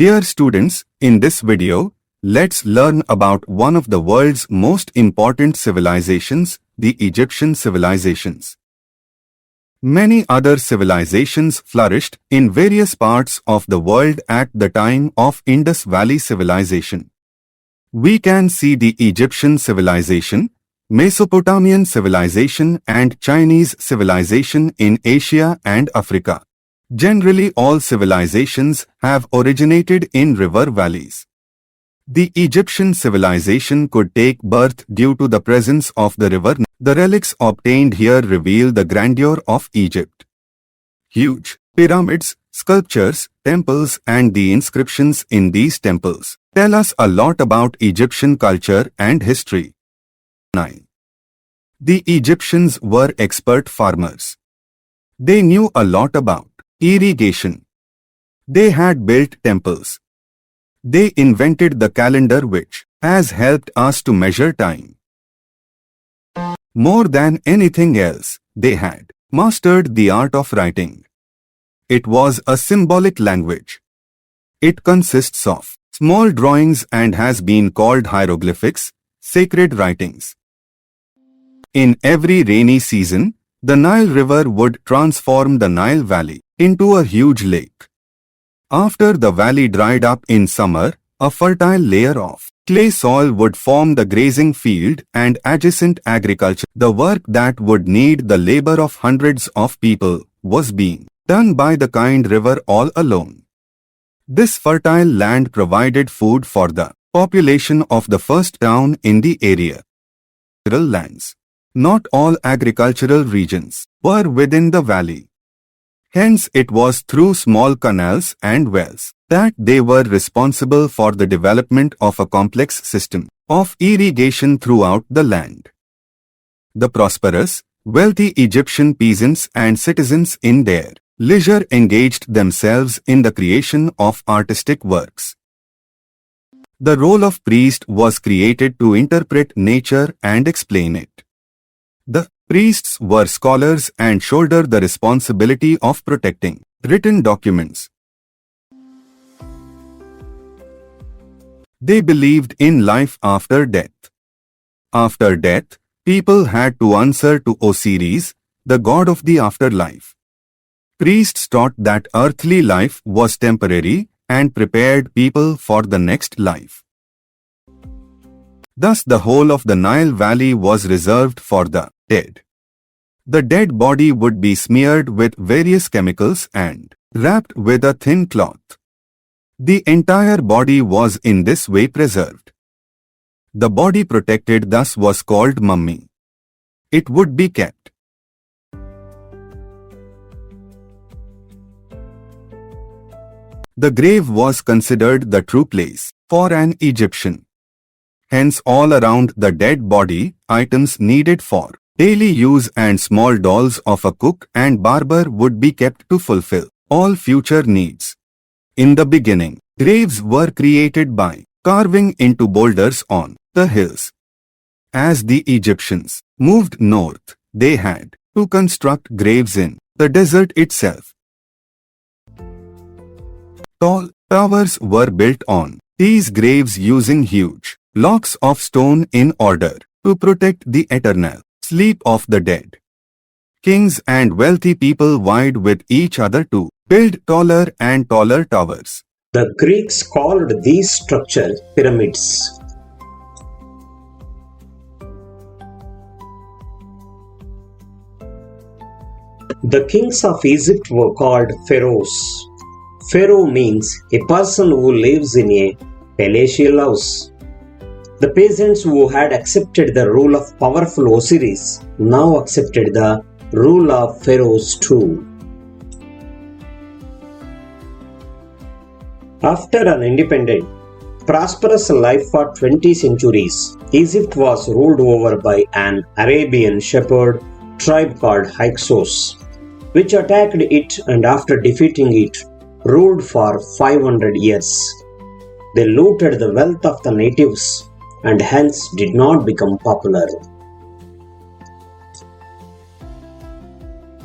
Dear students, in this video, let's learn about one of the world's most important civilizations, the Egyptian civilizations. Many other civilizations flourished in various parts of the world at the time of Indus Valley Civilization. We can see the Egyptian civilization, Mesopotamian civilization and Chinese civilization in Asia and Africa. Generally, all civilizations have originated in river valleys. The Egyptian civilization could take birth due to the presence of the river. The relics obtained here reveal the grandeur of Egypt. Huge pyramids, sculptures, temples and the inscriptions in these temples tell us a lot about Egyptian culture and history. 9. The Egyptians were expert farmers. They knew a lot about irrigation. They had built temples. They invented the calendar which has helped us to measure time. More than anything else, they had mastered the art of writing. It was a symbolic language. It consists of small drawings and has been called hieroglyphics, sacred writings. In every rainy season, the Nile River would transform the Nile Valley into a huge lake. After the valley dried up in summer, a fertile layer of clay soil would form the grazing field and adjacent agriculture. The work that would need the labor of hundreds of people was being done by the kind river all alone. This fertile land provided food for the population of the first town in the area. Lands. Not all agricultural regions were within the valley. Hence, it was through small canals and wells that they were responsible for the development of a complex system of irrigation throughout the land. The prosperous, wealthy Egyptian peasants and citizens in their leisure engaged themselves in the creation of artistic works. The role of priest was created to interpret nature and explain it. The priests were scholars and shouldered the responsibility of protecting written documents. They believed in life after death. After death, people had to answer to Osiris, the god of the afterlife. Priests taught that earthly life was temporary and prepared people for the next life. Thus, the whole of the Nile Valley was reserved for the dead. The dead body would be smeared with various chemicals and wrapped with a thin cloth. The entire body was in this way preserved. The body protected thus was called mummy. It would be kept. The grave was considered the true place for an Egyptian. Hence, all around the dead body, items needed for daily use and small dolls of a cook and barber would be kept to fulfill all future needs. In the beginning, graves were created by carving into boulders on the hills. As the Egyptians moved north, they had to construct graves in the desert itself. Tall towers were built on these graves using huge blocks of stone in order to protect the eternal sleep of the dead. Kings and wealthy people vied with each other to build taller and taller towers. The Greeks called these structures pyramids. The kings of Egypt were called pharaohs. Pharaoh means a person who lives in a palatial house. The peasants who had accepted the rule of powerful Osiris now accepted the rule of pharaohs too. After an independent, prosperous life for 20 centuries, Egypt was ruled over by an Arabian shepherd tribe called Hyksos, which attacked it and after defeating it, ruled for 500 years. They looted the wealth of the natives and hence did not become popular.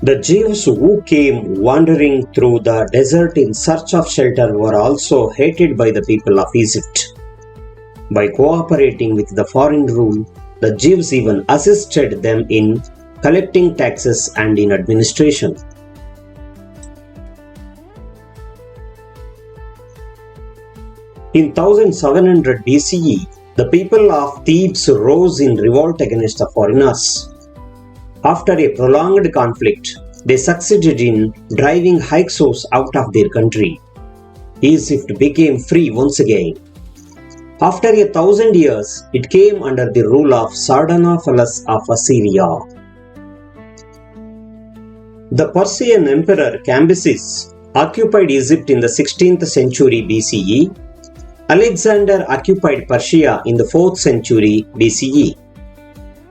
The Jews who came wandering through the desert in search of shelter were also hated by the people of Egypt. By cooperating with the foreign rule, the Jews even assisted them in collecting taxes and in administration. In 1700 BCE, the people of Thebes rose in revolt against the foreigners. After a prolonged conflict, they succeeded in driving Hyksos out of their country. Egypt became free once again. After 1,000 years, it came under the rule of Sardanapalus of Assyria. The Persian emperor Cambyses occupied Egypt in the 16th century BCE. Alexander occupied Persia in the 4th century BCE.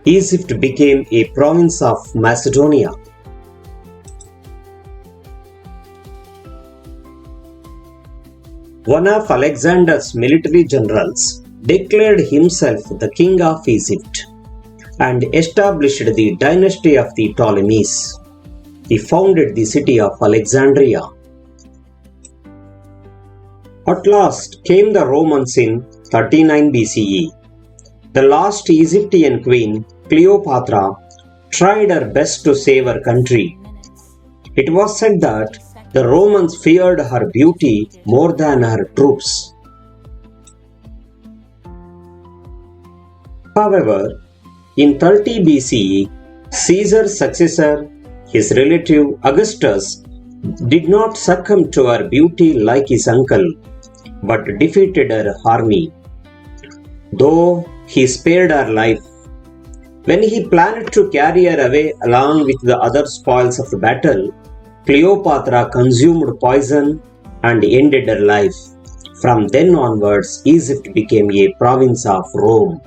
Egypt became a province of Macedonia. One of Alexander's military generals declared himself the king of Egypt and established the dynasty of the Ptolemies. He founded the city of Alexandria. At last came the Romans in 39 BCE. The last Egyptian queen, Cleopatra, tried her best to save her country. It was said that the Romans feared her beauty more than her troops. However, in 30 BCE, Caesar's successor, his relative Augustus, did not succumb to her beauty like his uncle, but defeated her army. Though he spared her life, when he planned to carry her away along with the other spoils of the battle, Cleopatra consumed poison and ended her life. From then onwards, Egypt became a province of Rome.